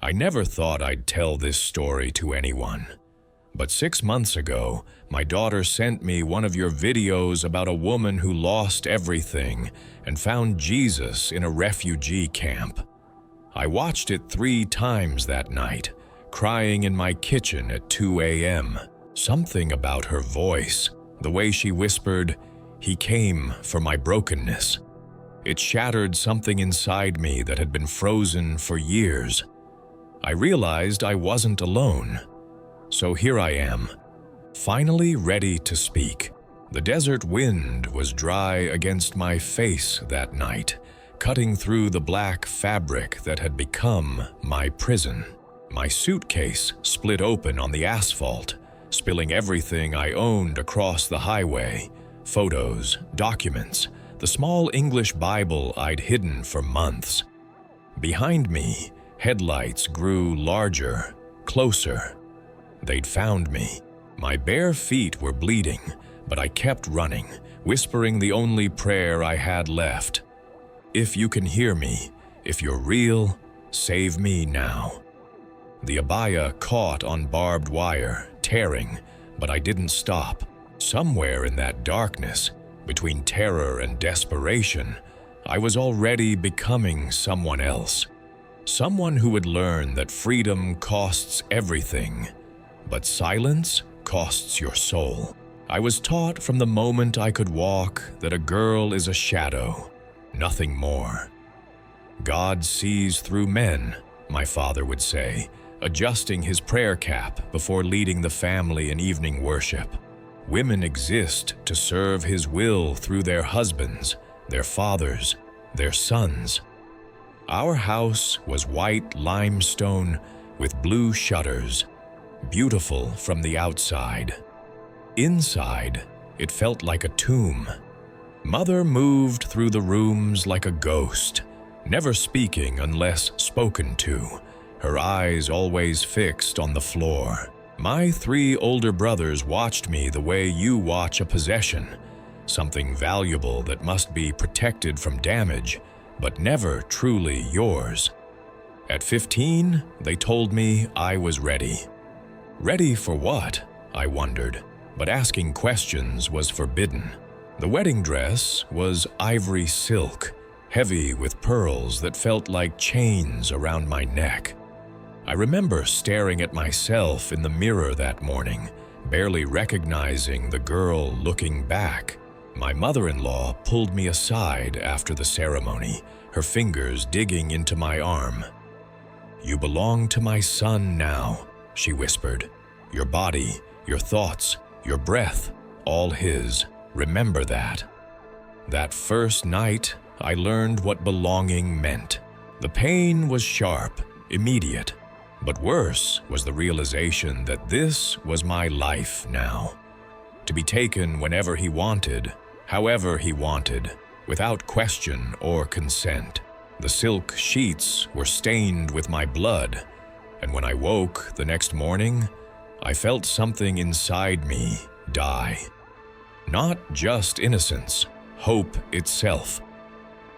I never thought I'd tell this story to anyone. But 6 months ago, my daughter sent me one of your videos about a woman who lost everything and found Jesus in a refugee camp. I watched it 3 times that night, crying in my kitchen at 2 a.m. Something about her voice, the way she whispered, "He came for my brokenness." It shattered something inside me that had been frozen for years. I realized I wasn't alone. So here I am, finally ready to speak. The desert wind was dry against my face that night, cutting through the black fabric that had become my prison. My suitcase split open on the asphalt, spilling everything I owned across the highway: photos, documents, the small English Bible I'd hidden for months. Behind me, headlights grew larger, closer. They'd found me. My bare feet were bleeding, but I kept running, whispering the only prayer I had left. If you can hear me, if you're real, save me now. The abaya caught on barbed wire, tearing, but I didn't stop. Somewhere in that darkness, between terror and desperation, I was already becoming someone else. Someone who would learn that freedom costs everything, but silence costs your soul. I was taught from the moment I could walk that a girl is a shadow, nothing more. God sees through men, my father would say, adjusting his prayer cap before leading the family in evening worship. Women exist to serve his will through their husbands, their fathers, their sons. Our house was white limestone with blue shutters, beautiful from the outside. Inside, it felt like a tomb. Mother moved through the rooms like a ghost, never speaking unless spoken to, her eyes always fixed on the floor. My 3 older brothers watched me the way you watch a possession, something valuable that must be protected from damage, but never truly yours. At 15, they told me I was ready. Ready for what? I wondered, but asking questions was forbidden. The wedding dress was ivory silk, heavy with pearls that felt like chains around my neck. I remember staring at myself in the mirror that morning, barely recognizing the girl looking back. My mother-in-law pulled me aside after the ceremony, her fingers digging into my arm. "You belong to my son now," she whispered. "Your body, your thoughts, your breath, all his. Remember that." That first night, I learned what belonging meant. The pain was sharp, immediate, but worse was the realization that this was my life now. To be taken whenever he wanted, however he wanted, without question or consent. The silk sheets were stained with my blood, and when I woke the next morning, I felt something inside me die. Not just innocence, hope itself.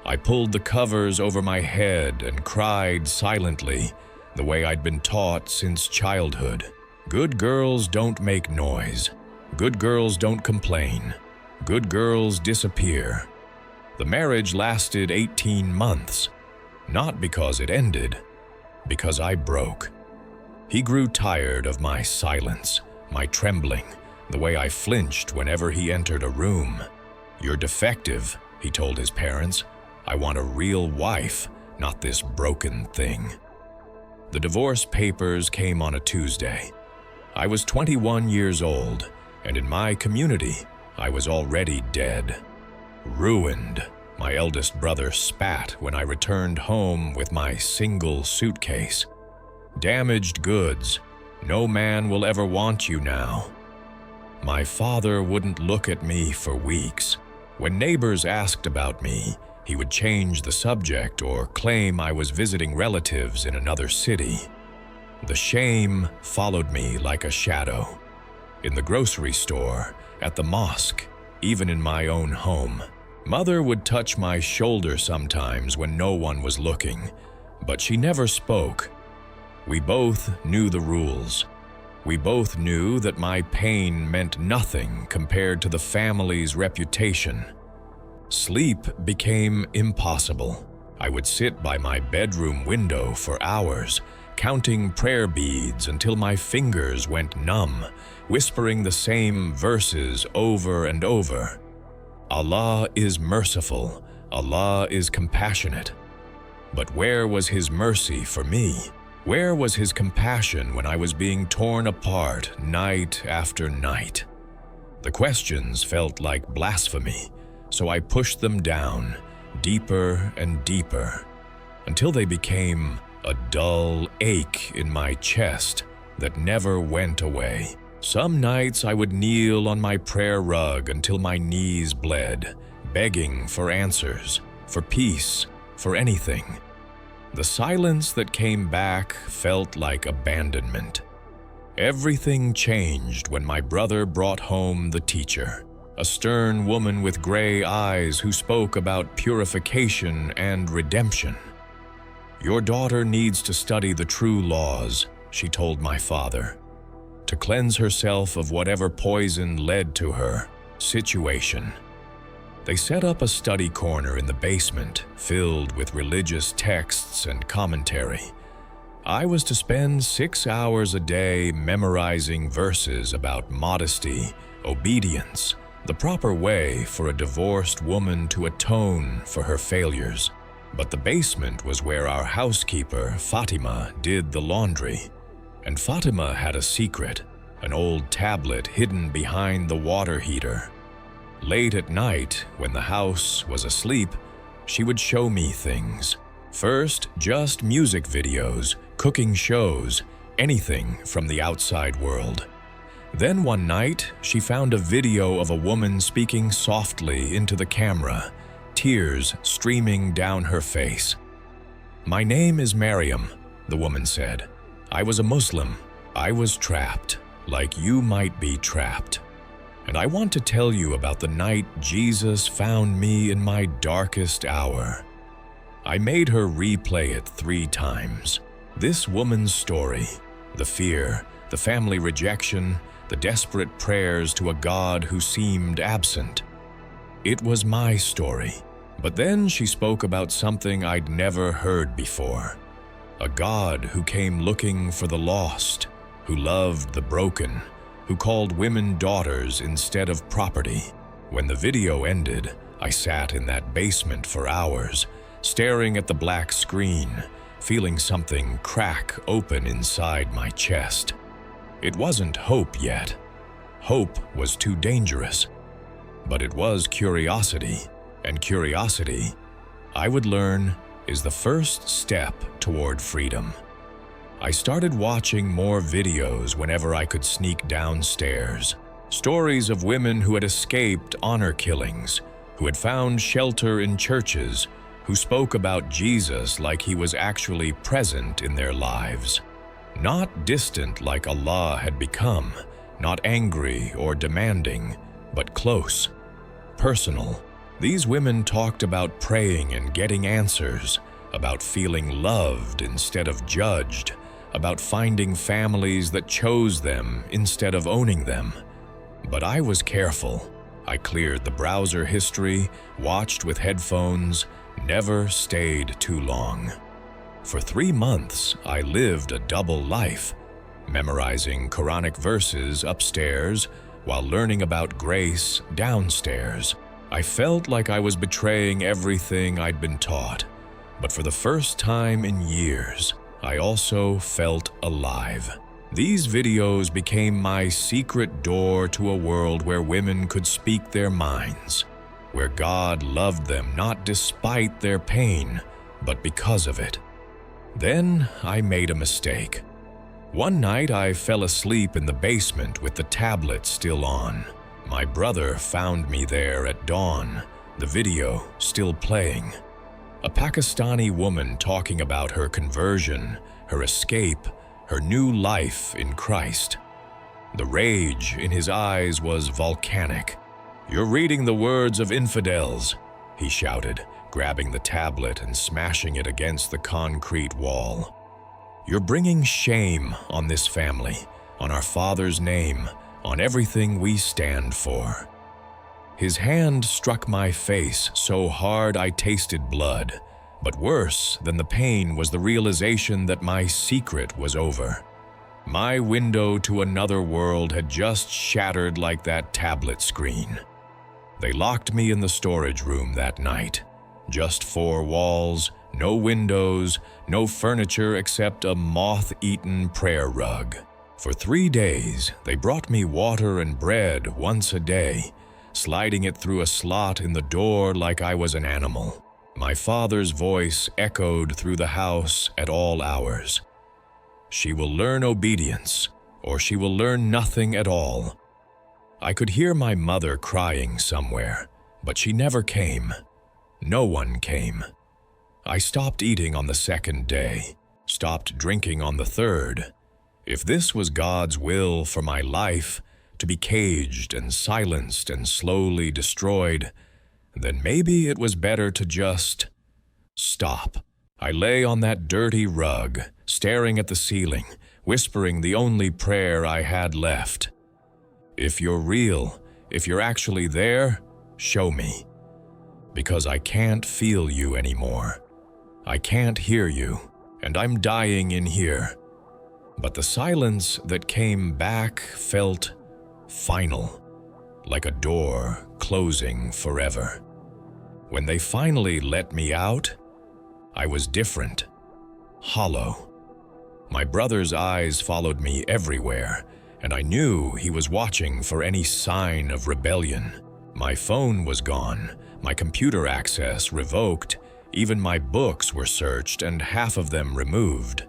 I pulled the covers over my head and cried silently, the way I'd been taught since childhood. Good girls don't make noise. Good girls don't complain. Good girls disappear. The marriage lasted 18 months, not because it ended, because I broke. He grew tired of my silence, my trembling, the way I flinched whenever he entered a room. "You're defective," he told his parents. "I want a real wife, not this broken thing." The divorce papers came on a Tuesday. I was 21 years old, and in my community, I was already dead. Ruined, my eldest brother spat when I returned home with my single suitcase. Damaged goods. No man will ever want you now. My father wouldn't look at me for weeks. When neighbors asked about me, he would change the subject or claim I was visiting relatives in another city. The shame followed me like a shadow. In the grocery store, at the mosque, even in my own home. Mother would touch my shoulder sometimes when no one was looking, but she never spoke. We both knew the rules. We both knew that my pain meant nothing compared to the family's reputation. Sleep became impossible. I would sit by my bedroom window for hours, counting prayer beads until my fingers went numb, whispering the same verses over and over. Allah is merciful. Allah is compassionate. But where was His mercy for me? Where was His compassion when I was being torn apart night after night? The questions felt like blasphemy, so I pushed them down, deeper and deeper, until they became a dull ache in my chest that never went away. Some nights I would kneel on my prayer rug until my knees bled, begging for answers, for peace, for anything. The silence that came back felt like abandonment. Everything changed when my brother brought home the teacher, a stern woman with gray eyes who spoke about purification and redemption. "Your daughter needs to study the true laws," she told my father, "to cleanse herself of whatever poison led to her situation." They set up a study corner in the basement, filled with religious texts and commentary. I was to spend 6 hours a day memorizing verses about modesty, obedience, the proper way for a divorced woman to atone for her failures. But the basement was where our housekeeper, Fatima, did the laundry. And Fatima had a secret, an old tablet hidden behind the water heater. Late at night, when the house was asleep, she would show me things. First, just music videos, cooking shows, anything from the outside world. Then one night, she found a video of a woman speaking softly into the camera, tears streaming down her face. "My name is Miriam," the woman said. "I was a Muslim. I was trapped, like you might be trapped. And I want to tell you about the night Jesus found me in my darkest hour." I made her replay it 3 times. This woman's story, the fear, the family rejection, the desperate prayers to a God who seemed absent. It was my story. But then she spoke about something I'd never heard before. A God who came looking for the lost, who loved the broken, who called women daughters instead of property. When the video ended, I sat in that basement for hours, staring at the black screen, feeling something crack open inside my chest. It wasn't hope yet. Hope was too dangerous. But it was curiosity, and curiosity, I would learn, is the first step toward freedom. I started watching more videos whenever I could sneak downstairs. Stories of women who had escaped honor killings, who had found shelter in churches, who spoke about Jesus like He was actually present in their lives. Not distant like Allah had become, not angry or demanding, but close, personal. These women talked about praying and getting answers, about feeling loved instead of judged, about finding families that chose them instead of owning them. But I was careful. I cleared the browser history, watched with headphones, never stayed too long. For 3 months, I lived a double life, memorizing Quranic verses upstairs while learning about grace downstairs. I felt like I was betraying everything I'd been taught, but for the first time in years, I also felt alive. These videos became my secret door to a world where women could speak their minds, where God loved them not despite their pain, but because of it. Then I made a mistake. One night I fell asleep in the basement with the tablet still on. My brother found me there at dawn, the video still playing. A Pakistani woman talking about her conversion, her escape, her new life in Christ. The rage in his eyes was volcanic. "You're reading the words of infidels," he shouted, grabbing the tablet and smashing it against the concrete wall. You're bringing shame on this family, on our father's name, on everything we stand for." His hand struck my face so hard I tasted blood, but worse than the pain was the realization that my secret was over. My window to another world had just shattered like that tablet screen. They locked me in the storage room that night. Just 4 walls, no windows, no furniture except a moth-eaten prayer rug. For 3 days, they brought me water and bread once a day, sliding it through a slot in the door like I was an animal. My father's voice echoed through the house at all hours. "She will learn obedience, or she will learn nothing at all." I could hear my mother crying somewhere, but she never came. No one came. I stopped eating on the 2nd day, stopped drinking on the 3rd. If this was God's will for my life, to be caged and silenced and slowly destroyed, then maybe it was better to just stop. I lay on that dirty rug, staring at the ceiling, whispering the only prayer I had left. "If you're real, if you're actually there, show me. Because I can't feel you anymore. I can't hear you, and I'm dying in here." But the silence that came back felt final, like a door closing forever. When they finally let me out, I was different, hollow. My brother's eyes followed me everywhere, and I knew he was watching for any sign of rebellion. My phone was gone, my computer access revoked, even my books were searched and half of them removed.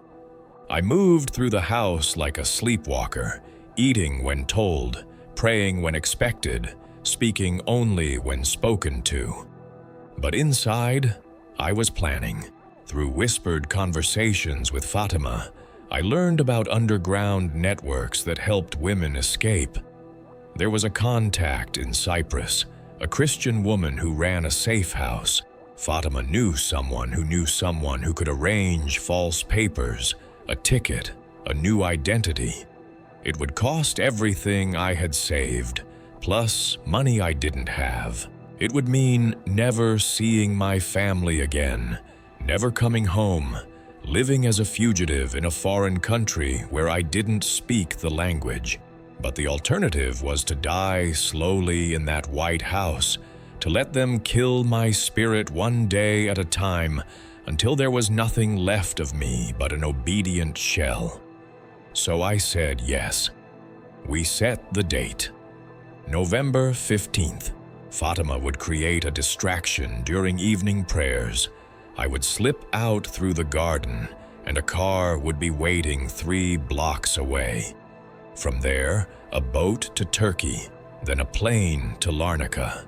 I moved through the house like a sleepwalker, eating when told, praying when expected, speaking only when spoken to. But inside, I was planning. Through whispered conversations with Fatima, I learned about underground networks that helped women escape. There was a contact in Cyprus, a Christian woman who ran a safe house. Fatima knew someone who could arrange false papers, a ticket, a new identity. It would cost everything I had saved, plus money I didn't have. It would mean never seeing my family again, never coming home, living as a fugitive in a foreign country where I didn't speak the language. But the alternative was to die slowly in that white house, to let them kill my spirit one day at a time until there was nothing left of me but an obedient shell. So I said yes. We set the date. November 15th. Fatima would create a distraction during evening prayers. I would slip out through the garden, and a car would be waiting 3 blocks away. From there, a boat to Turkey, then a plane to Larnaca.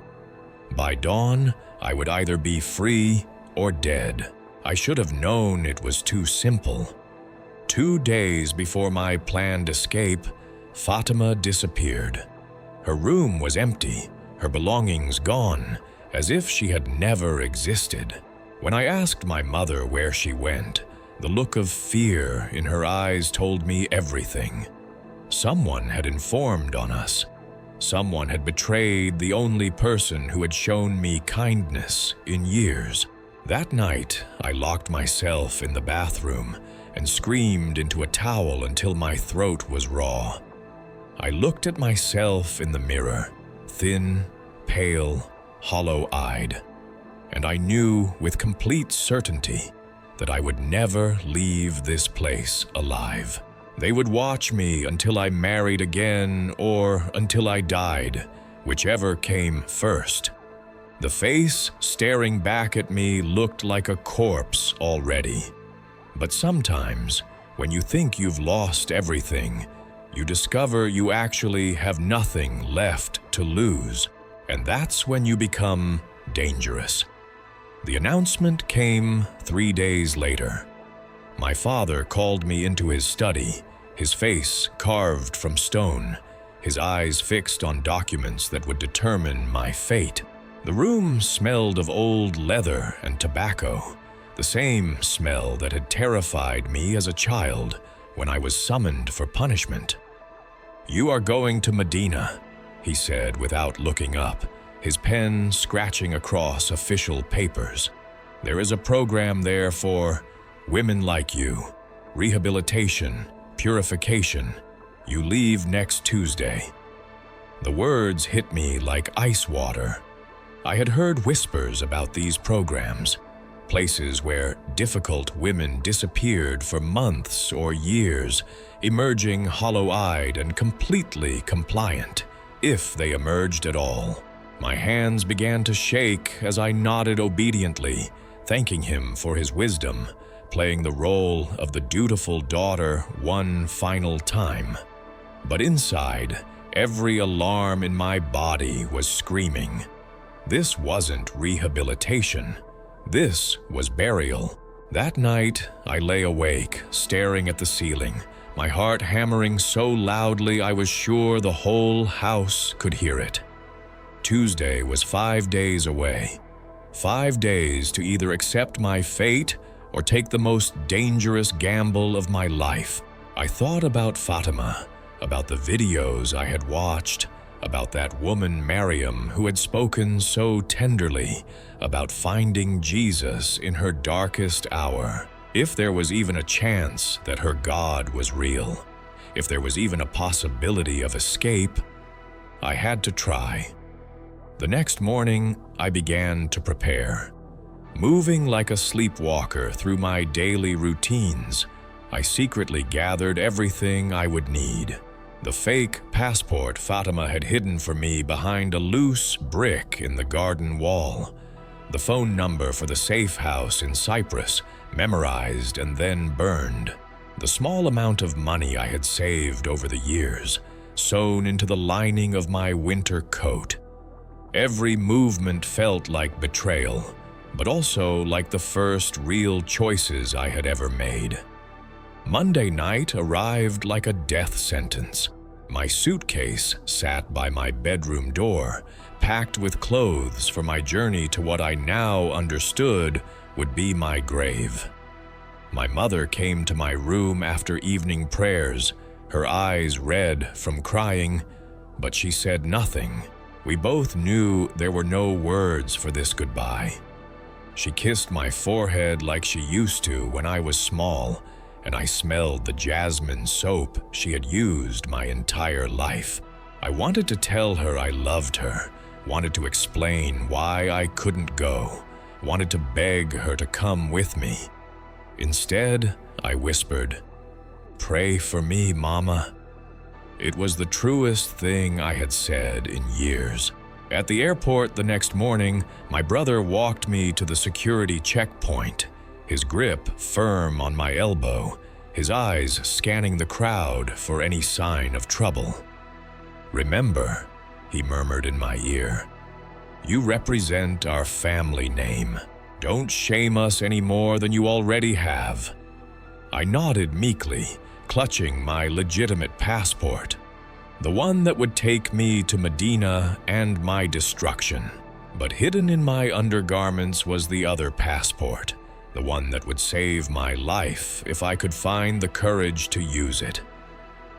By dawn, I would either be free or dead. I should have known it was too simple. 2 days before my planned escape, Fatima disappeared. Her room was empty, her belongings gone, as if she had never existed. When I asked my mother where she went, the look of fear in her eyes told me everything. Someone had informed on us. Someone had betrayed the only person who had shown me kindness in years. That night, I locked myself in the bathroom and screamed into a towel until my throat was raw. I looked at myself in the mirror, thin, pale, hollow-eyed, and I knew with complete certainty that I would never leave this place alive. They would watch me until I married again or until I died, whichever came first. The face staring back at me looked like a corpse already. But sometimes, when you think you've lost everything, you discover you actually have nothing left to lose, and that's when you become dangerous. The announcement came 3 days later. My father called me into his study, his face carved from stone, his eyes fixed on documents that would determine my fate. The room smelled of old leather and tobacco. the same smell that had terrified me as a child when I was summoned for punishment. "You are going to Medina," he said without looking up, his pen scratching across official papers. "There is a program there for women like you, rehabilitation, purification. You leave next Tuesday." The words hit me like ice water. I had heard whispers about these programs, places where difficult women disappeared for months or years, emerging hollow-eyed and completely compliant, if they emerged at all. My hands began to shake as I nodded obediently, thanking him for his wisdom, playing the role of the dutiful daughter one final time. But inside, every alarm in my body was screaming. This wasn't rehabilitation. This was burial. That night, I lay awake, staring at the ceiling, my heart hammering so loudly I was sure the whole house could hear it. Tuesday was 5 days away. 5 days to either accept my fate or take the most dangerous gamble of my life. I thought about Fatima, about the videos I had watched, about that woman Miriam who had spoken so tenderly about finding Jesus in her darkest hour. If there was even a chance that her God was real, if there was even a possibility of escape, I had to try. The next morning, I began to prepare. Moving like a sleepwalker through my daily routines, I secretly gathered everything I would need. The fake passport Fatima had hidden for me behind a loose brick in the garden wall. The phone number for the safe house in Cyprus, memorized and then burned. The small amount of money I had saved over the years, sewn into the lining of my winter coat. Every movement felt like betrayal, but also like the first real choices I had ever made. Monday night arrived like a death sentence. My suitcase sat by my bedroom door, packed with clothes for my journey to what I now understood would be my grave. My mother came to my room after evening prayers, her eyes red from crying, but she said nothing. We both knew there were no words for this goodbye. She kissed my forehead like she used to when I was small, and I smelled the jasmine soap she had used my entire life. I wanted to tell her I loved her, wanted to explain why I couldn't go, wanted to beg her to come with me. Instead, I whispered, "Pray for me, Mama." It was the truest thing I had said in years. At the airport the next morning, my brother walked me to the security checkpoint, his grip firm on my elbow, his eyes scanning the crowd for any sign of trouble. "Remember," he murmured in my ear, "you represent our family name. Don't shame us any more than you already have." I nodded meekly, clutching my legitimate passport, the one that would take me to Medina and my destruction. But hidden in my undergarments was the other passport, the one that would save my life if I could find the courage to use it.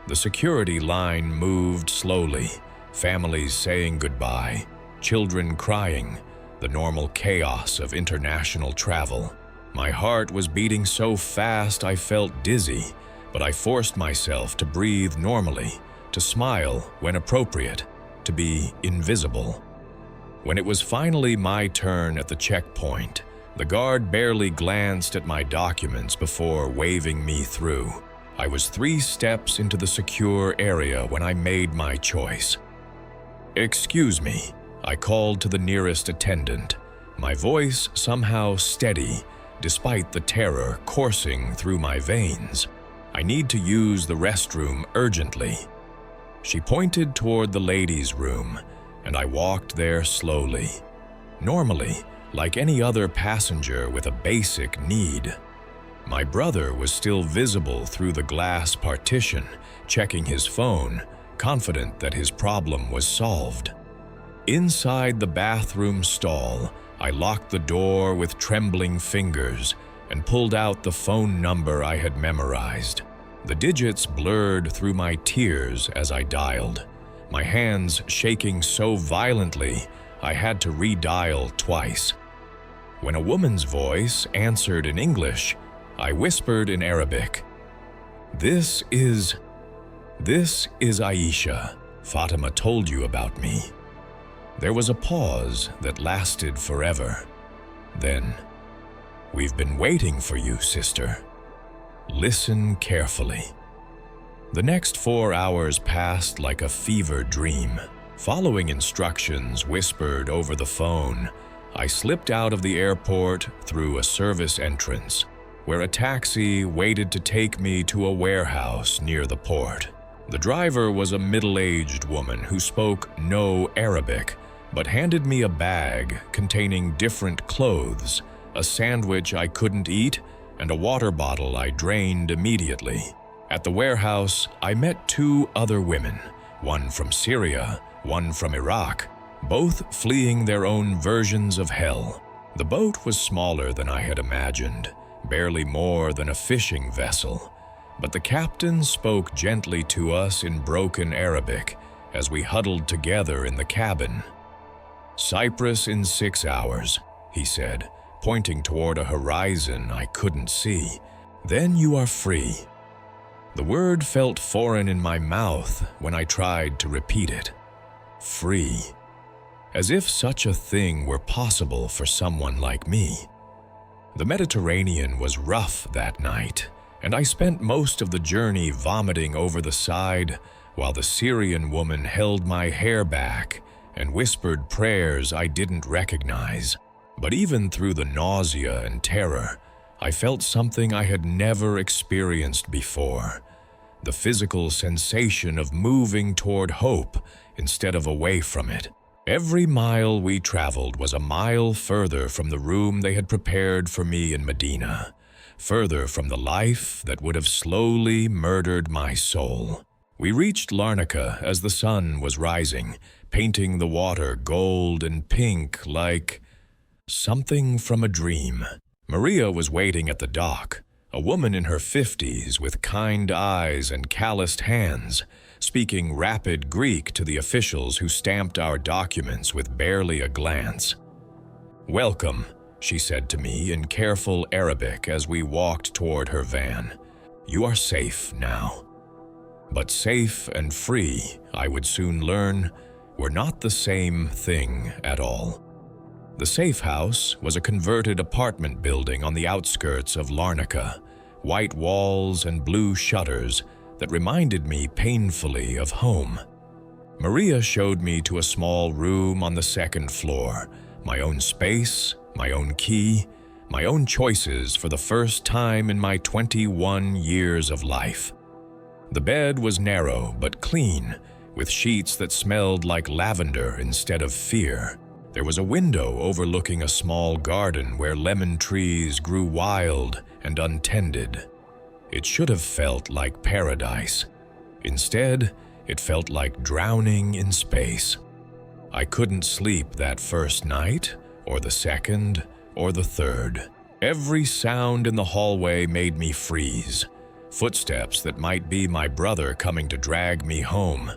The security line moved slowly, families saying goodbye, children crying, the normal chaos of international travel. My heart was beating so fast I felt dizzy, but I forced myself to breathe normally, to smile when appropriate, to be invisible. When it was finally my turn at the checkpoint, the guard barely glanced at my documents before waving me through. I was 3 steps into the secure area when I made my choice. "Excuse me," I called to the nearest attendant, my voice somehow steady despite the terror coursing through my veins. "I need to use the restroom urgently." She pointed toward the ladies' room, and I walked there slowly, normally, like any other passenger with a basic need. My brother was still visible through the glass partition, checking his phone, confident that his problem was solved. Inside the bathroom stall, I locked the door with trembling fingers, and pulled out the phone number I had memorized. The digits blurred through my tears as I dialed, my hands shaking so violently I had to redial twice. When a woman's voice answered in English, I whispered in Arabic, This is Aisha. Fatima told you about me." There was a pause that lasted forever. Then, "We've been waiting for you, sister. Listen carefully." The next 4 hours passed like a fever dream. Following instructions whispered over the phone, I slipped out of the airport through a service entrance, where a taxi waited to take me to a warehouse near the port. The driver was a middle-aged woman who spoke no Arabic, but handed me a bag containing different clothes, a sandwich I couldn't eat, and a water bottle I drained immediately. At the warehouse, I met 2 other women, one from Syria, one from Iraq, both fleeing their own versions of hell. The boat was smaller than I had imagined, barely more than a fishing vessel, but the captain spoke gently to us in broken Arabic as we huddled together in the cabin. "Cyprus in 6 hours," he said, pointing toward a horizon I couldn't see. "Then you are free." The word felt foreign in my mouth when I tried to repeat it. Free. As if such a thing were possible for someone like me. The Mediterranean was rough that night, and I spent most of the journey vomiting over the side while the Syrian woman held my hair back and whispered prayers I didn't recognize. But even through the nausea and terror, I felt something I had never experienced before. The physical sensation of moving toward hope instead of away from it. Every mile we traveled was a mile further from the room they had prepared for me in Medina, further from the life that would have slowly murdered my soul. We reached Larnaca as the sun was rising, painting the water gold and pink like something from a dream. Maria was waiting at the dock, a woman in her 50s with kind eyes and calloused hands, speaking rapid Greek to the officials who stamped our documents with barely a glance. "Welcome," she said to me in careful Arabic as we walked toward her van. "You are safe now." But safe and free, I would soon learn, were not the same thing at all. The safe house was a converted apartment building on the outskirts of Larnaca, white walls and blue shutters that reminded me painfully of home. Maria showed me to a small room on the 2nd floor, my own space, my own key, my own choices for the first time in my 21 years of life. The bed was narrow but clean, with sheets that smelled like lavender instead of fear. There was a window overlooking a small garden where lemon trees grew wild and untended. It should have felt like paradise. Instead, it felt like drowning in space. I couldn't sleep that first night, or the second, or the third. Every sound in the hallway made me freeze. Footsteps that might be my brother coming to drag me home.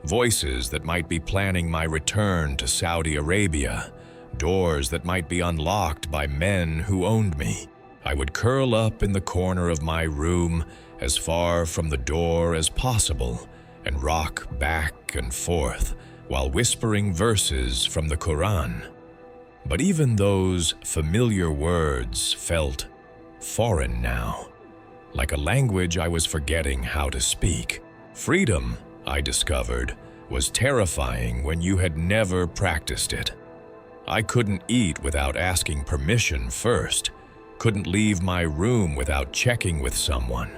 Voices that might be planning my return to Saudi Arabia. Doors that might be unlocked by men who owned me. I would curl up in the corner of my room, as far from the door as possible, and rock back and forth while whispering verses from the Quran. But even those familiar words felt foreign now, like a language I was forgetting how to speak. Freedom, I discovered, was terrifying when you had never practiced it. I couldn't eat without asking permission first, couldn't leave my room without checking with someone,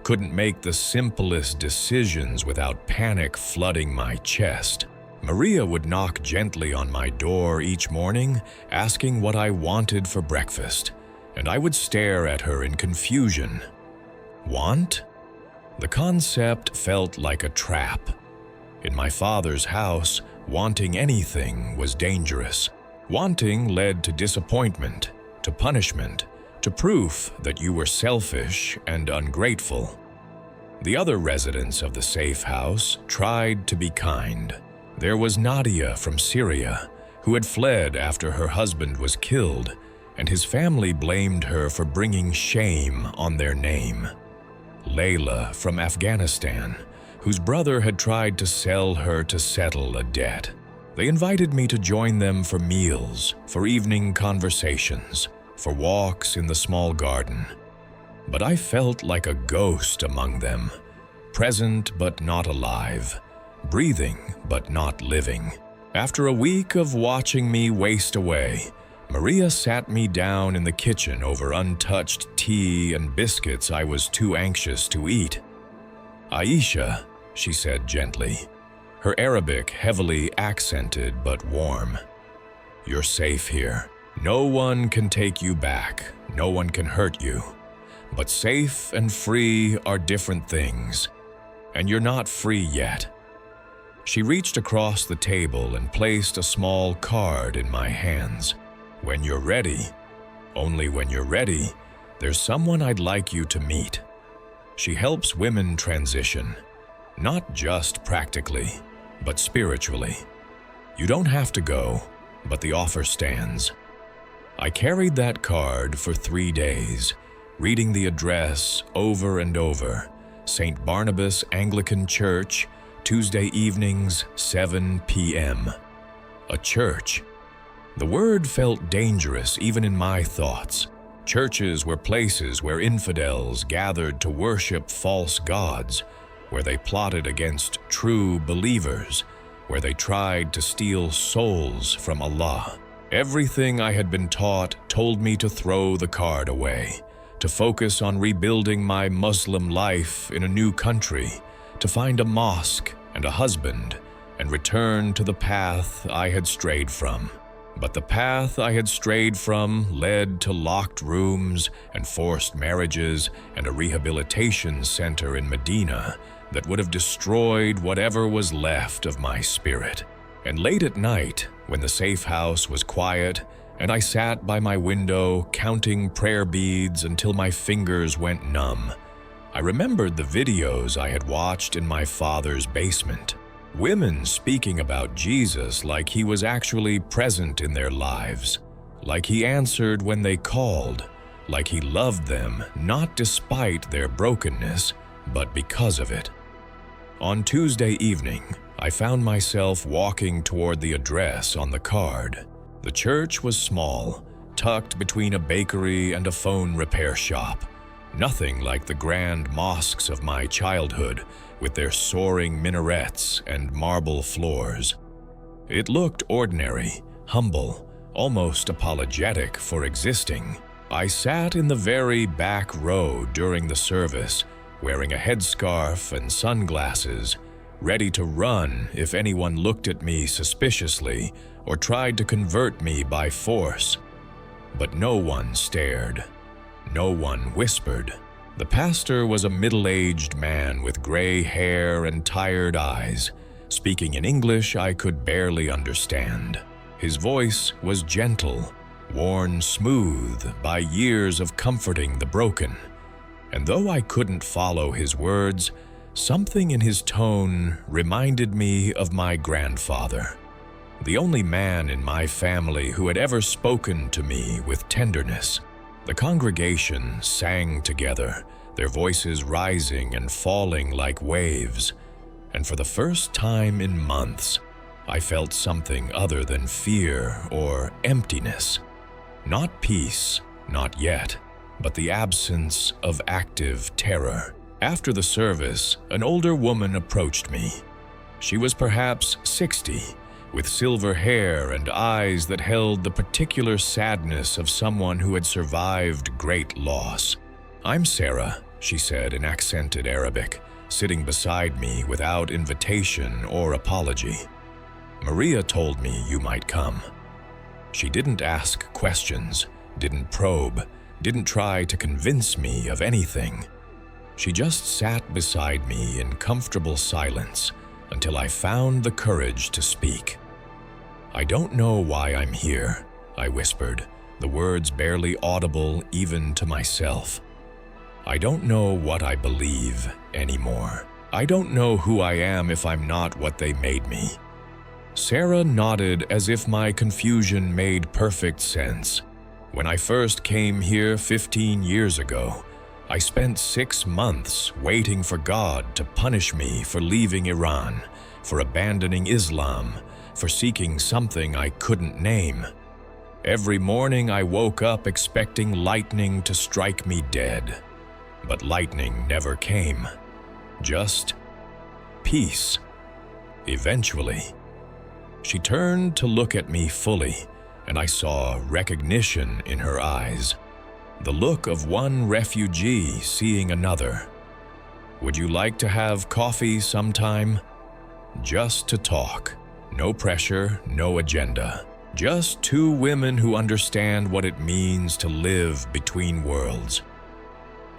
couldn't make the simplest decisions without panic flooding my chest. Maria would knock gently on my door each morning, asking what I wanted for breakfast, and I would stare at her in confusion. Want? The concept felt like a trap. In my father's house, wanting anything was dangerous. Wanting led to disappointment, to punishment, to proof that you were selfish and ungrateful. The other residents of the safe house tried to be kind. There was Nadia from Syria, who had fled after her husband was killed, and his family blamed her for bringing shame on their name. Layla from Afghanistan, whose brother had tried to sell her to settle a debt. They invited me to join them for meals, for evening conversations, for walks in the small garden. But I felt like a ghost among them, present but not alive, breathing but not living. After a week of watching me waste away, Maria sat me down in the kitchen over untouched tea and biscuits I was too anxious to eat. "Aisha," she said gently, her Arabic heavily accented but warm. "You're safe here. No one can take you back. No one can hurt you. But safe and free are different things, and you're not free yet." She reached across the table and placed a small card in my hands. "When you're ready, only when you're ready, there's someone I'd like you to meet. She helps women transition, not just practically, but spiritually. You don't have to go, but the offer stands." I carried that card for 3 days, reading the address over and over. St. Barnabas Anglican Church, Tuesday evenings, 7 p.m. A church. The word felt dangerous even in my thoughts. Churches were places where infidels gathered to worship false gods, where they plotted against true believers, where they tried to steal souls from Allah. Everything I had been taught told me to throw the card away, to focus on rebuilding my Muslim life in a new country, to find a mosque and a husband, and return to the path I had strayed from. But the path I had strayed from led to locked rooms and forced marriages and a rehabilitation center in Medina that would have destroyed whatever was left of my spirit. And late at night, when the safe house was quiet and I sat by my window counting prayer beads until my fingers went numb, I remembered the videos I had watched in my father's basement. Women speaking about Jesus like he was actually present in their lives, like he answered when they called, like he loved them not despite their brokenness, but because of it. On Tuesday evening, I found myself walking toward the address on the card. The church was small, tucked between a bakery and a phone repair shop. Nothing like the grand mosques of my childhood, with their soaring minarets and marble floors. It looked ordinary, humble, almost apologetic for existing. I sat in the very back row during the service, wearing a headscarf and sunglasses, ready to run if anyone looked at me suspiciously or tried to convert me by force. But no one stared. No one whispered. The pastor was a middle-aged man with gray hair and tired eyes, speaking in English I could barely understand. His voice was gentle, worn smooth by years of comforting the broken. And though I couldn't follow his words, something in his tone reminded me of my grandfather, the only man in my family who had ever spoken to me with tenderness. The congregation sang together, their voices rising and falling like waves, and for the first time in months, I felt something other than fear or emptiness. Not peace, not yet, but the absence of active terror. After the service, an older woman approached me. She was perhaps 60, with silver hair and eyes that held the particular sadness of someone who had survived great loss. "I'm Sarah," she said in accented Arabic, sitting beside me without invitation or apology. "Maria told me you might come." She didn't ask questions, didn't probe, didn't try to convince me of anything. She just sat beside me in comfortable silence until I found the courage to speak. "I don't know why I'm here," I whispered, the words barely audible even to myself. I don't know what I believe anymore. I don't know who I am if I'm not what they made me. Sarah nodded as if my confusion made perfect sense. When I first came here 15 years ago, I spent 6 months waiting for God to punish me for leaving Iran, for abandoning Islam, for seeking something I couldn't name. Every morning I woke up expecting lightning to strike me dead. But lightning never came. Just peace. Eventually, she turned to look at me fully, and I saw recognition in her eyes. The look of one refugee seeing another. Would you like to have coffee sometime? Just to talk. No pressure, no agenda. Just 2 women who understand what it means to live between worlds.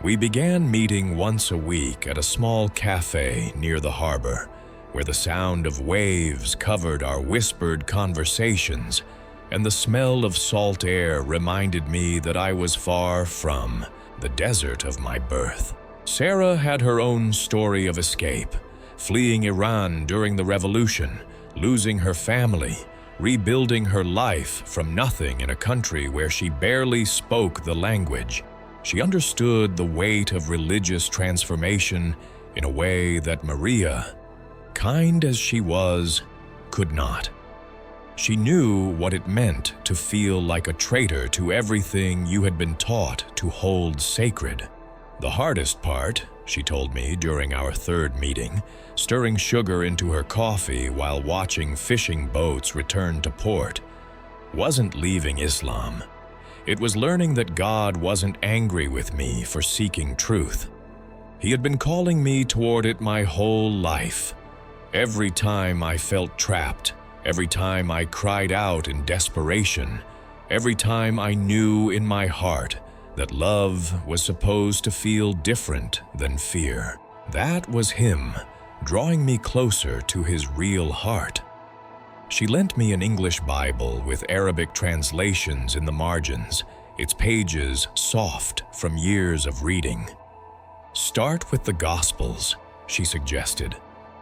We began meeting once a week at a small cafe near the harbor, where the sound of waves covered our whispered conversations, and the smell of salt air reminded me that I was far from the desert of my birth. Sarah had her own story of escape, fleeing Iran during the revolution, losing her family, rebuilding her life from nothing in a country where she barely spoke the language. She understood the weight of religious transformation in a way that Maria, kind as she was, could not. She knew what it meant to feel like a traitor to everything you had been taught to hold sacred. The hardest part, she told me during our 3rd meeting, stirring sugar into her coffee while watching fishing boats return to port, wasn't leaving Islam. It was learning that God wasn't angry with me for seeking truth. He had been calling me toward it my whole life. Every time I felt trapped, every time I cried out in desperation, every time I knew in my heart that love was supposed to feel different than fear. That was Him, drawing me closer to His real heart. She lent me an English Bible with Arabic translations in the margins, its pages soft from years of reading. Start with the Gospels, she suggested.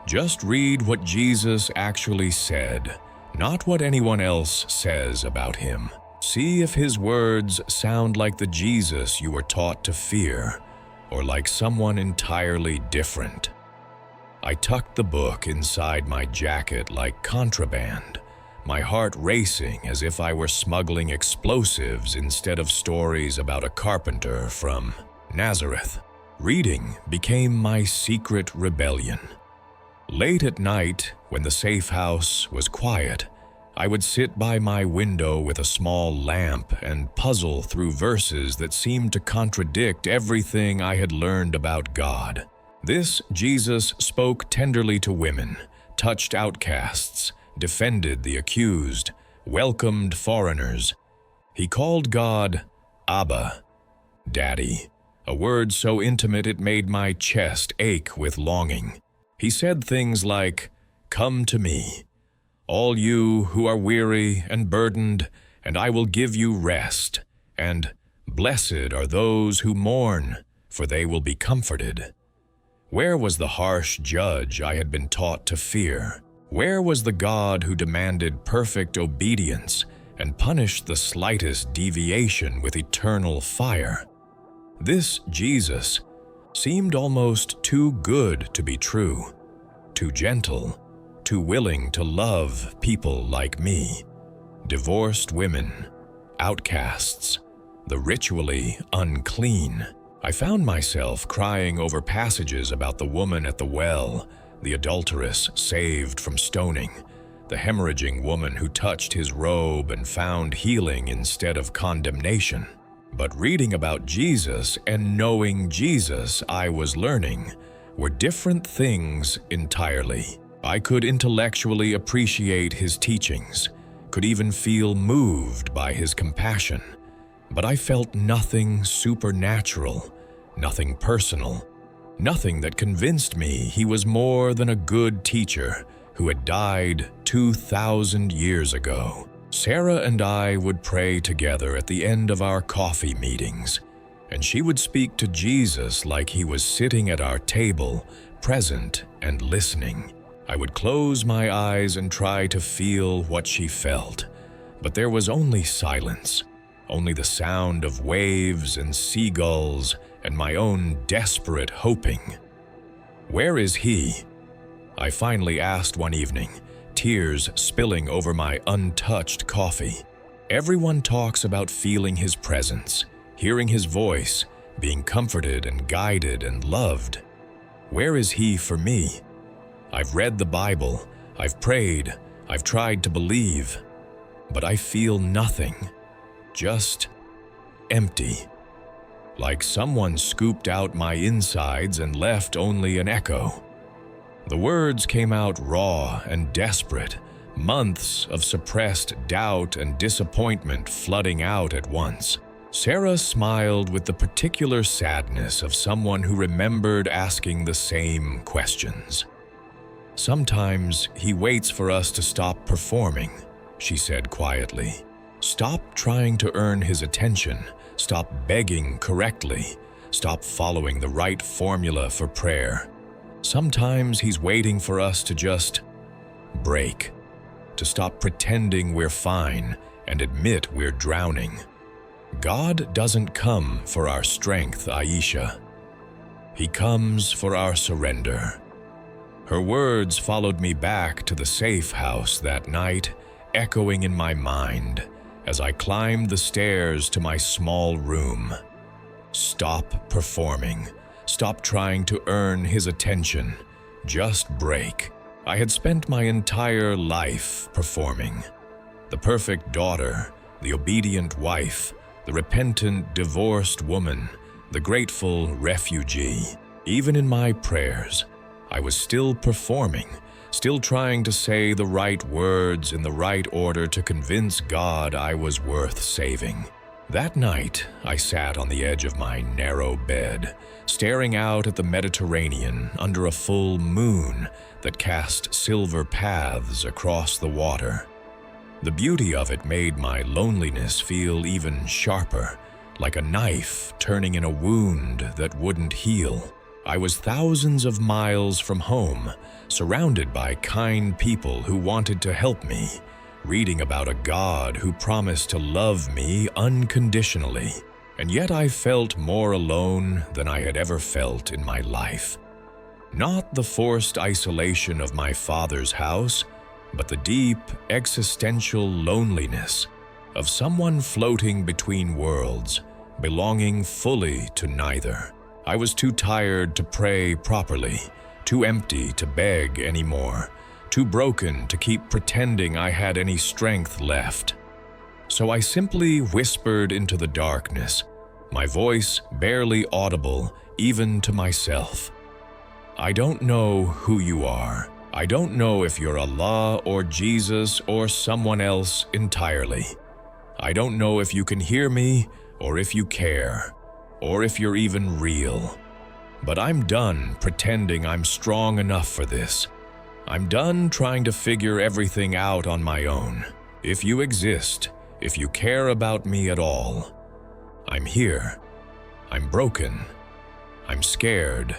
Just read what Jesus actually said, not what anyone else says about Him. See if His words sound like the Jesus you were taught to fear, or like someone entirely different. I tucked the book inside my jacket like contraband, my heart racing as if I were smuggling explosives instead of stories about a carpenter from Nazareth. Reading became my secret rebellion. Late at night, when the safe house was quiet, I would sit by my window with a small lamp and puzzle through verses that seemed to contradict everything I had learned about God. This Jesus spoke tenderly to women, touched outcasts, defended the accused, welcomed foreigners. He called God Abba, Daddy, a word so intimate it made my chest ache with longing. He said things like, "Come to me, all you who are weary and burdened, and I will give you rest, and blessed are those who mourn, for they will be comforted." Where was the harsh judge I had been taught to fear? Where was the God who demanded perfect obedience and punished the slightest deviation with eternal fire? This Jesus seemed almost too good to be true, too gentle, too willing to love people like me, divorced women, outcasts, the ritually unclean. I found myself crying over passages about the woman at the well, the adulteress saved from stoning, the hemorrhaging woman who touched his robe and found healing instead of condemnation. But reading about Jesus and knowing Jesus I was learning were different things entirely. I could intellectually appreciate his teachings, could even feel moved by his compassion, but I felt nothing supernatural, nothing personal, nothing that convinced me he was more than a good teacher who had died 2,000 years ago. Sarah and I would pray together at the end of our coffee meetings, and she would speak to Jesus like he was sitting at our table, present and listening. I would close my eyes and try to feel what she felt, but there was only silence, only the sound of waves and seagulls and my own desperate hoping. "Where is he?" I finally asked one evening, tears spilling over my untouched coffee. Everyone talks about feeling his presence, hearing his voice, being comforted and guided and loved. Where is he for me? I've read the Bible, I've prayed, I've tried to believe, but I feel nothing, just empty. Like someone scooped out my insides and left only an echo. The words came out raw and desperate, months of suppressed doubt and disappointment flooding out at once. Sarah smiled with the particular sadness of someone who remembered asking the same questions. "Sometimes he waits for us to stop performing," she said quietly. "Stop trying to earn his attention, stop begging correctly, stop following the right formula for prayer. Sometimes he's waiting for us to just break, to stop pretending we're fine and admit we're drowning. God doesn't come for our strength, Aisha. He comes for our surrender." Her words followed me back to the safe house that night, echoing in my mind as I climbed the stairs to my small room. Stop performing. Stop trying to earn his attention. Just break. I had spent my entire life performing. The perfect daughter, the obedient wife, the repentant divorced woman, the grateful refugee. Even in my prayers, I was still performing, still trying to say the right words in the right order to convince God I was worth saving. That night, I sat on the edge of my narrow bed, staring out at the Mediterranean under a full moon that cast silver paths across the water. The beauty of it made my loneliness feel even sharper, like a knife turning in a wound that wouldn't heal. I was thousands of miles from home, surrounded by kind people who wanted to help me, reading about a God who promised to love me unconditionally. And yet I felt more alone than I had ever felt in my life. Not the forced isolation of my father's house, but the deep, existential loneliness of someone floating between worlds, belonging fully to neither. I was too tired to pray properly, too empty to beg anymore, too broken to keep pretending I had any strength left. So I simply whispered into the darkness, my voice barely audible even to myself. "I don't know who you are. I don't know if you're Allah or Jesus or someone else entirely. I don't know if you can hear me or if you care, or if you're even real. But I'm done pretending I'm strong enough for this. I'm done trying to figure everything out on my own. If you exist, if you care about me at all, I'm here. I'm broken. I'm scared.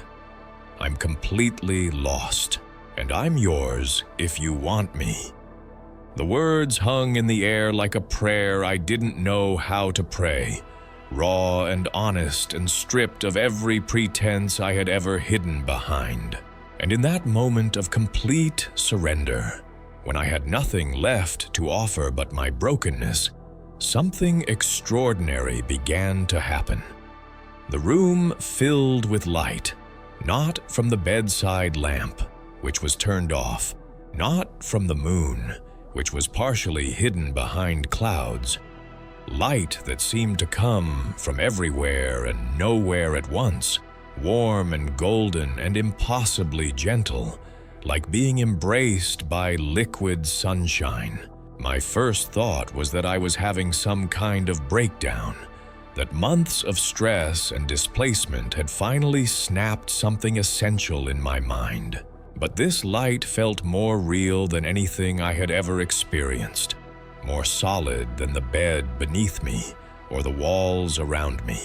I'm completely lost. And I'm yours if you want me." The words hung in the air like a prayer I didn't know how to pray, raw and honest and stripped of every pretense I had ever hidden behind. And in that moment of complete surrender, when I had nothing left to offer but my brokenness, something extraordinary began to happen. The room filled with light, not from the bedside lamp, which was turned off, not from the moon, which was partially hidden behind clouds. Light that seemed to come from everywhere and nowhere at once, warm and golden and impossibly gentle, like being embraced by liquid sunshine. My first thought was that I was having some kind of breakdown, that months of stress and displacement had finally snapped something essential in my mind. But this light felt more real than anything I had ever experienced. more solid than the bed beneath me or the walls around me.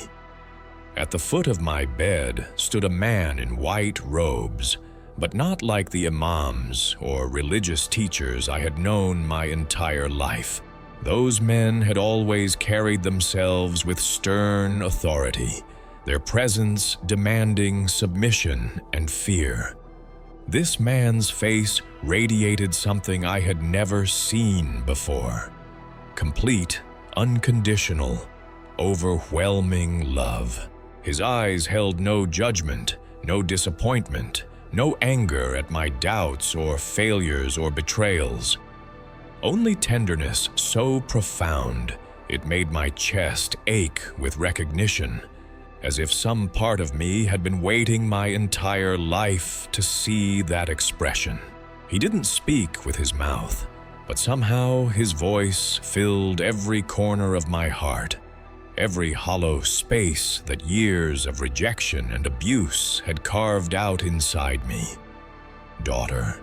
At the foot of my bed stood a man in white robes, but not like the imams or religious teachers I had known my entire life. Those men had always carried themselves with stern authority, their presence demanding submission and fear. This man's face radiated something I had never seen before: complete, unconditional, overwhelming love. His eyes held no judgment, no disappointment, no anger at my doubts or failures or betrayals. Only tenderness so profound it made my chest ache with recognition, as if some part of me had been waiting my entire life to see that expression. He didn't speak with his mouth, but somehow his voice filled every corner of my heart, every hollow space that years of rejection and abuse had carved out inside me. Daughter,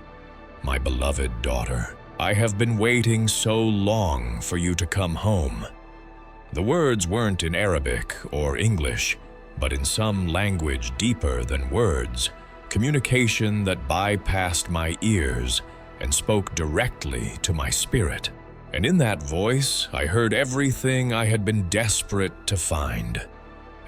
my beloved daughter, I have been waiting so long for you to come home. The words weren't in Arabic or English, but in some language deeper than words, communication that bypassed my ears and spoke directly to my spirit. And in that voice, I heard everything I had been desperate to find: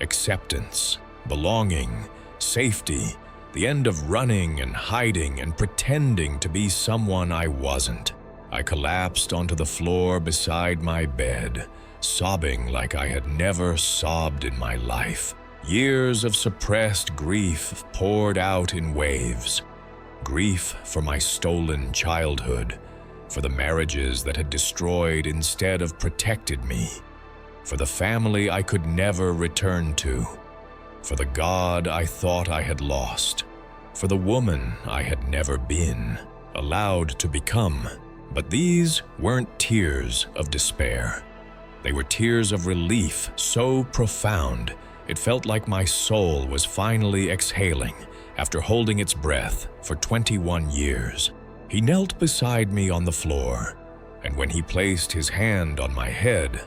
acceptance, belonging, safety, the end of running and hiding and pretending to be someone I wasn't. I collapsed onto the floor beside my bed, sobbing like I had never sobbed in my life. Years of suppressed grief poured out in waves. Grief for my stolen childhood, for the marriages that had destroyed instead of protected me, for the family I could never return to, for the God I thought I had lost, for the woman I had never been, allowed to become. But these weren't tears of despair. They were tears of relief so profound it felt like my soul was finally exhaling after holding its breath for 21 years. He knelt beside me on the floor, and when he placed his hand on my head,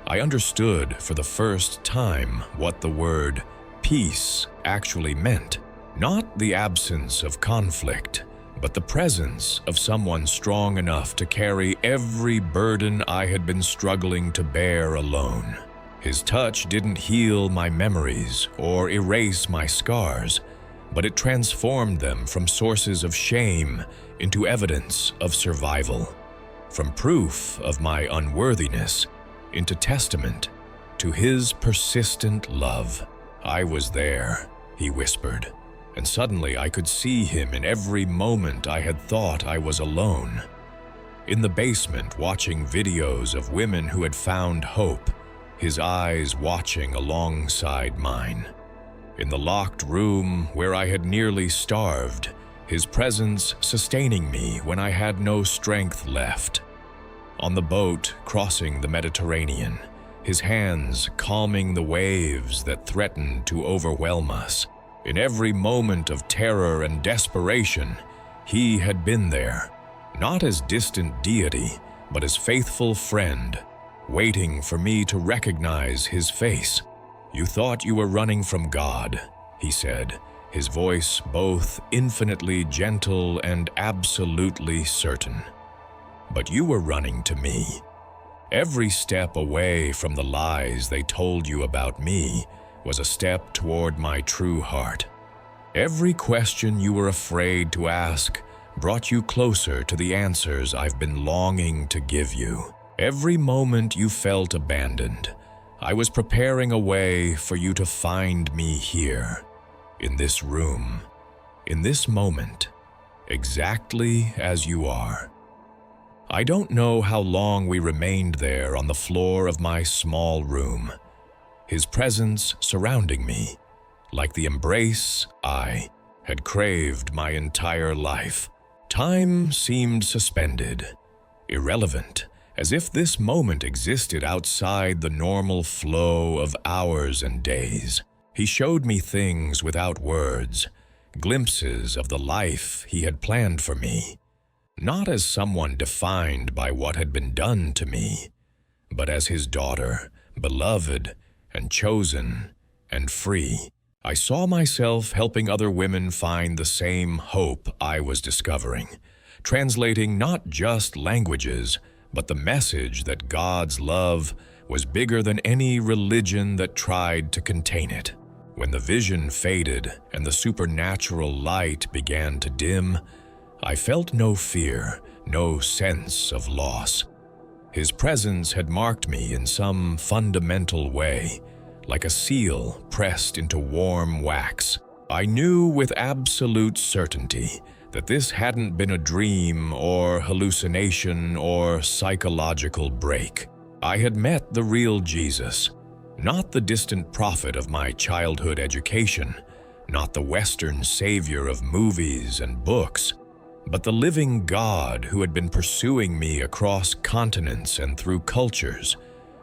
I understood for the first time what the word peace actually meant. Not the absence of conflict, but the presence of someone strong enough to carry every burden I had been struggling to bear alone. His touch didn't heal my memories or erase my scars, but it transformed them from sources of shame into evidence of survival, from proof of my unworthiness into testament to his persistent love. I was there, he whispered, and suddenly I could see him in every moment I had thought I was alone. In the basement, watching videos of women who had found hope, his eyes watching alongside mine. In the locked room where I had nearly starved, his presence sustaining me when I had no strength left. On the boat crossing the Mediterranean, his hands calming the waves that threatened to overwhelm us. In every moment of terror and desperation, he had been there, not as distant deity, but as faithful friend, waiting for me to recognize his face. You thought you were running from God, he said, his voice both infinitely gentle and absolutely certain. But you were running to me. Every step away from the lies they told you about me was a step toward my true heart. Every question you were afraid to ask brought you closer to the answers I've been longing to give you. Every moment you felt abandoned, I was preparing a way for you to find me here, in this room, in this moment, exactly as you are. I don't know how long we remained there on the floor of my small room, his presence surrounding me, like the embrace I had craved my entire life. Time seemed suspended, irrelevant, as if this moment existed outside the normal flow of hours and days. He showed me things without words, glimpses of the life he had planned for me. not as someone defined by what had been done to me, but as his daughter, beloved and chosen and free. I saw myself helping other women find the same hope I was discovering, translating not just languages, but the message that God's love was bigger than any religion that tried to contain it. When the vision faded and the supernatural light began to dim, I felt no fear, no sense of loss. His presence had marked me in some fundamental way, like a seal pressed into warm wax. I knew with absolute certainty that this hadn't been a dream or hallucination or psychological break. I had met the real Jesus, not the distant prophet of my childhood education, not the Western savior of movies and books, but the living God who had been pursuing me across continents and through cultures,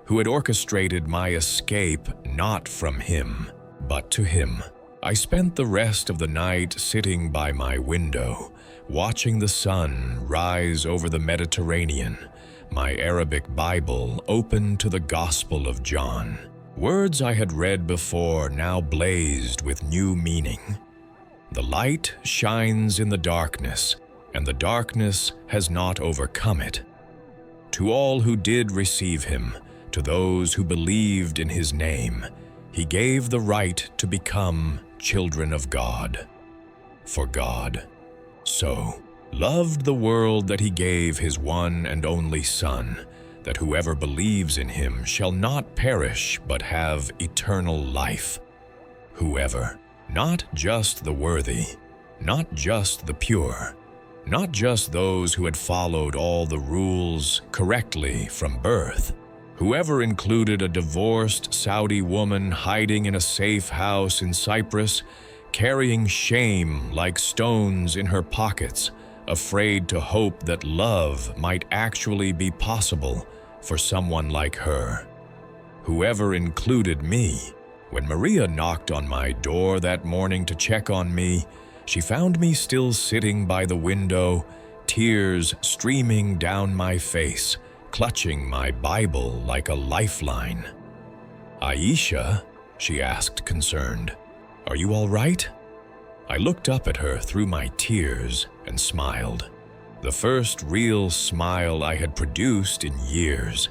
who had orchestrated my escape not from him, but to him. I spent the rest of the night sitting by my window, watching the sun rise over the Mediterranean, my Arabic Bible open to the Gospel of John. Words I had read before now blazed with new meaning. The light shines in the darkness, and the darkness has not overcome it. To all who did receive him, to those who believed in his name, he gave the right to become children of God. For God so loved the world that he gave his one and only Son, that whoever believes in him shall not perish but have eternal life. Whoever, not just the worthy, not just the pure, not just those who had followed all the rules correctly from birth. Whoever included a divorced Saudi woman hiding in a safe house in Cyprus, carrying shame like stones in her pockets, afraid to hope that love might actually be possible for someone like her. Whoever included me. When Maria knocked on my door that morning to check on me, she found me still sitting by the window, tears streaming down my face, clutching my Bible like a lifeline. "Aisha," she asked, concerned, "are you all right?" I looked up at her through my tears and smiled. The first real smile I had produced in years.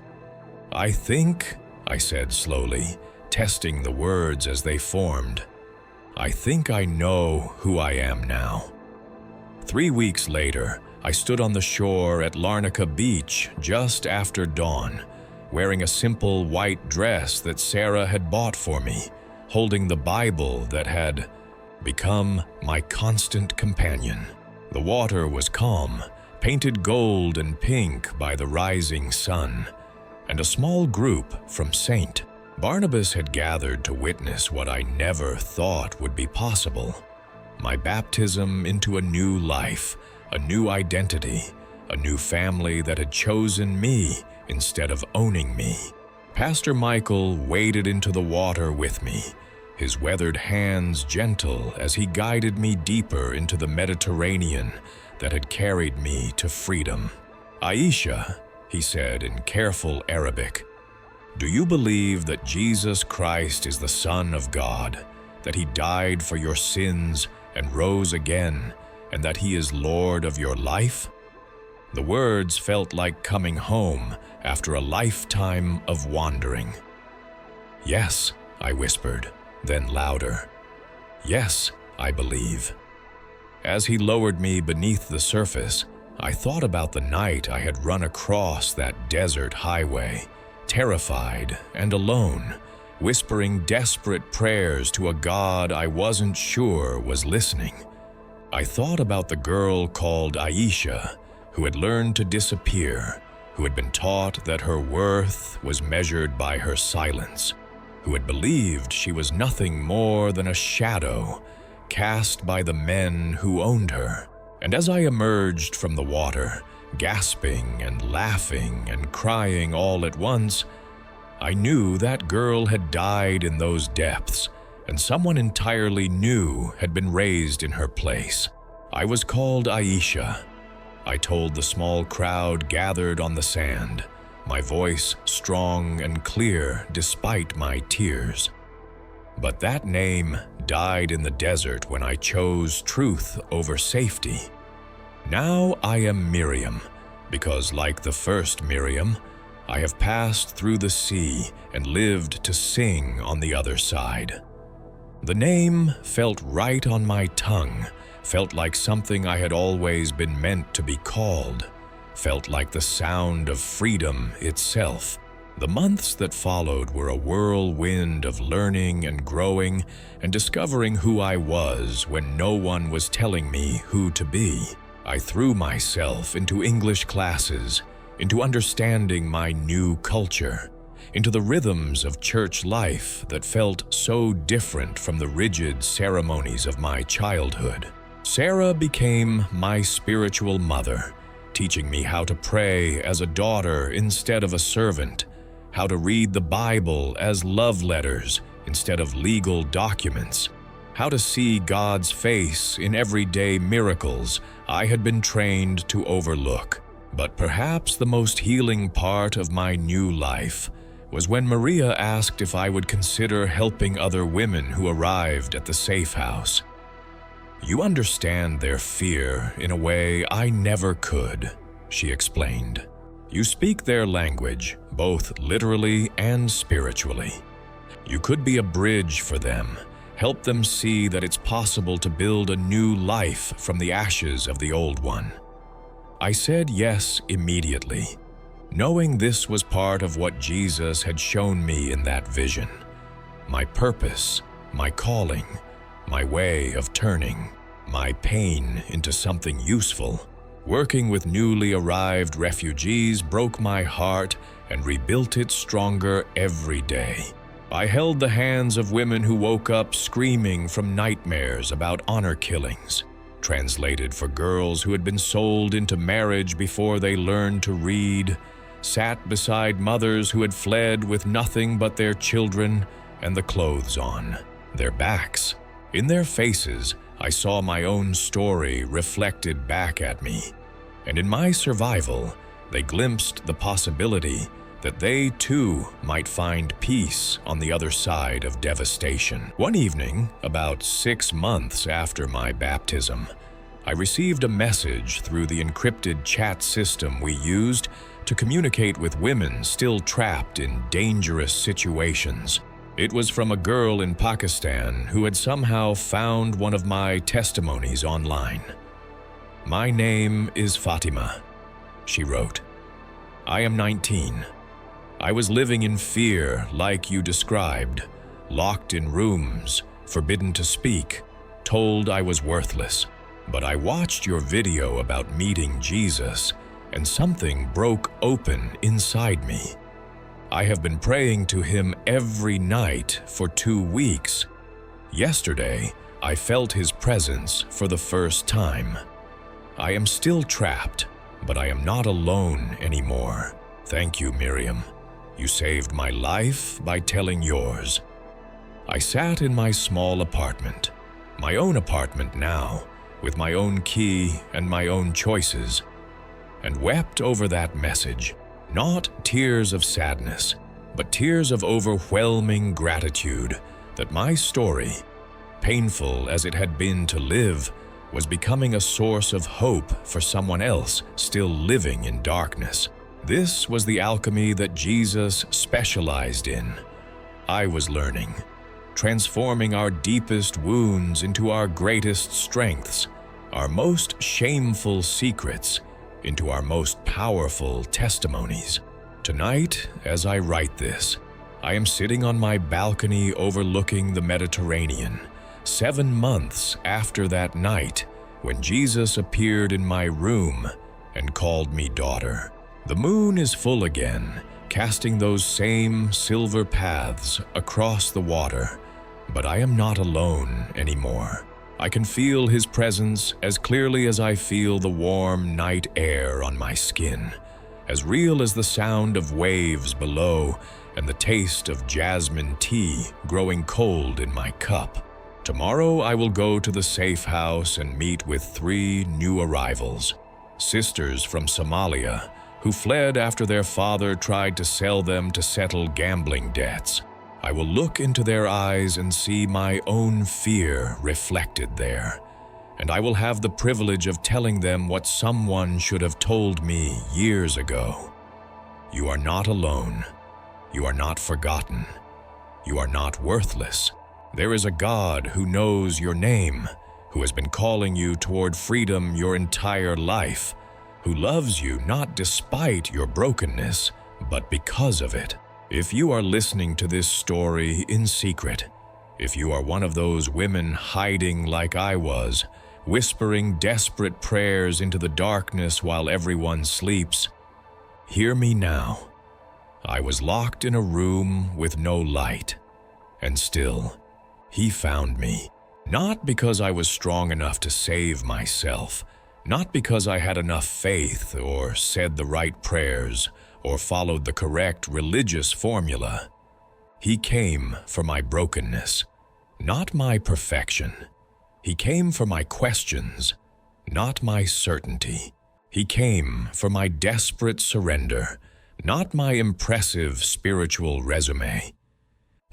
"I think," I said slowly, testing the words as they formed, "I think I know who I am now." 3 weeks later, I stood on the shore at Larnaca Beach just after dawn, wearing a simple white dress that Sarah had bought for me, holding the Bible that had become my constant companion. The water was calm, painted gold and pink by the rising sun, and a small group from St. Barnabas had gathered to witness what I never thought would be possible. My baptism into a new life, a new identity, a new family that had chosen me instead of owning me. Pastor Michael waded into the water with me, his weathered hands gentle as he guided me deeper into the Mediterranean that had carried me to freedom. "Aisha," he said in careful Arabic, "do you believe that Jesus Christ is the Son of God, that he died for your sins and rose again, and that he is Lord of your life?" The words felt like coming home after a lifetime of wandering. "Yes," I whispered, then louder. "Yes, I believe." As he lowered me beneath the surface, I thought about the night I had run across that desert highway, terrified and alone, whispering desperate prayers to a God I wasn't sure was listening. I thought about the girl called Aisha, who had learned to disappear, who had been taught that her worth was measured by her silence, who had believed she was nothing more than a shadow cast by the men who owned her. And as I emerged from the water, gasping and laughing and crying all at once, I knew that girl had died in those depths, and someone entirely new had been raised in her place. I was called Aisha. I told the small crowd gathered on the sand, my voice strong and clear despite my tears. But that name died in the desert when I chose truth over safety. Now I am Miriam, because like the first Miriam, I have passed through the sea and lived to sing on the other side. The name felt right on my tongue, felt like something I had always been meant to be called, felt like the sound of freedom itself. The months that followed were a whirlwind of learning and growing and discovering who I was when no one was telling me who to be. I threw myself into English classes, into understanding my new culture, into the rhythms of church life that felt so different from the rigid ceremonies of my childhood. Sarah became my spiritual mother, teaching me how to pray as a daughter instead of a servant, how to read the Bible as love letters instead of legal documents, how to see God's face in everyday miracles I had been trained to overlook. But perhaps the most healing part of my new life was when Maria asked if I would consider helping other women who arrived at the safe house. "You understand their fear in a way I never could," she explained. "You speak their language, both literally and spiritually. You could be a bridge for them, help them see that it's possible to build a new life from the ashes of the old one." I said yes immediately, knowing this was part of what Jesus had shown me in that vision. My purpose, my calling, my way of turning my pain into something useful. Working with newly arrived refugees broke my heart and rebuilt it stronger every day. I held the hands of women who woke up screaming from nightmares about honor killings, translated for girls who had been sold into marriage before they learned to read, sat beside mothers who had fled with nothing but their children and the clothes on their backs. In their faces, I saw my own story reflected back at me, and in my survival, they glimpsed the possibility that they too might find peace on the other side of devastation. One evening, about 6 months after my baptism, I received a message through the encrypted chat system we used to communicate with women still trapped in dangerous situations. It was from a girl in Pakistan who had somehow found one of my testimonies online. "My name is Fatima," she wrote. "I am 19. I was living in fear like you described, locked in rooms, forbidden to speak, told I was worthless. But I watched your video about meeting Jesus, and something broke open inside me. I have been praying to him every night for 2 weeks. Yesterday, I felt his presence for the first time. I am still trapped, but I am not alone anymore. Thank you, Miriam. You saved my life by telling yours." I sat in my small apartment, my own apartment now, with my own key and my own choices, and wept over that message. Not tears of sadness, but tears of overwhelming gratitude that my story, painful as it had been to live, was becoming a source of hope for someone else still living in darkness. This was the alchemy that Jesus specialized in. I was learning, transforming our deepest wounds into our greatest strengths, our most shameful secrets into our most powerful testimonies. Tonight, as I write this, I am sitting on my balcony overlooking the Mediterranean, 7 months after that night when Jesus appeared in my room and called me daughter. The moon is full again, casting those same silver paths across the water, but I am not alone anymore. I can feel his presence as clearly as I feel the warm night air on my skin, as real as the sound of waves below and the taste of jasmine tea growing cold in my cup. Tomorrow I will go to the safe house and meet with 3 new arrivals. sisters from Somalia, who fled after their father tried to sell them to settle gambling debts. I will look into their eyes and see my own fear reflected there, and I will have the privilege of telling them what someone should have told me years ago. You are not alone. You are not forgotten. You are not worthless. There is a God who knows your name, who has been calling you toward freedom your entire life, who loves you not despite your brokenness, but because of it. If you are listening to this story in secret, if you are one of those women hiding like I was, whispering desperate prayers into the darkness while everyone sleeps, hear me now. I was locked in a room with no light, and still, He found me. Not because I was strong enough to save myself, not because I had enough faith or said the right prayers or followed the correct religious formula. He came for my brokenness, not my perfection. He came for my questions, not my certainty. He came for my desperate surrender, not my impressive spiritual resume.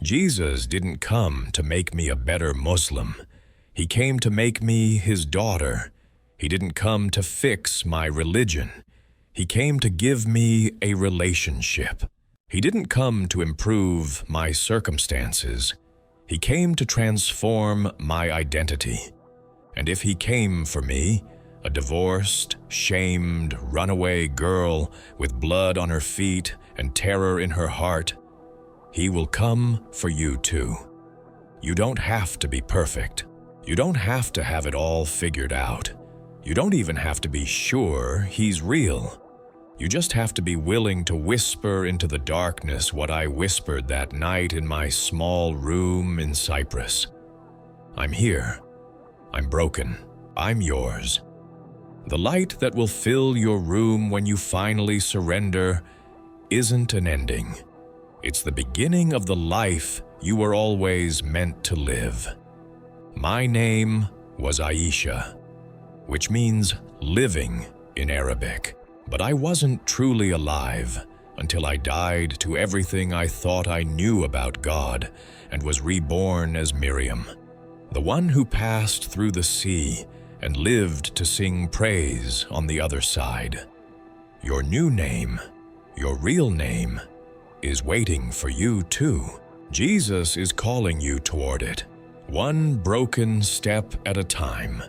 Jesus didn't come to make me a better Muslim. He came to make me His daughter. He didn't come to fix my religion. He came to give me a relationship. He didn't come to improve my circumstances. He came to transform my identity. And if He came for me, a divorced, shamed, runaway girl with blood on her feet and terror in her heart, He will come for you too. You don't have to be perfect. You don't have to have it all figured out. You don't even have to be sure He's real. You just have to be willing to whisper into the darkness what I whispered that night in my small room in Cyprus. I'm here. I'm broken. I'm yours. The light that will fill your room when you finally surrender isn't an ending. It's the beginning of the life you were always meant to live. My name was Aisha, which means living in Arabic. But I wasn't truly alive until I died to everything I thought I knew about God and was reborn as Miriam, the one who passed through the sea and lived to sing praise on the other side. Your new name, your real name, is waiting for you too. Jesus is calling you toward it, one broken step at a time.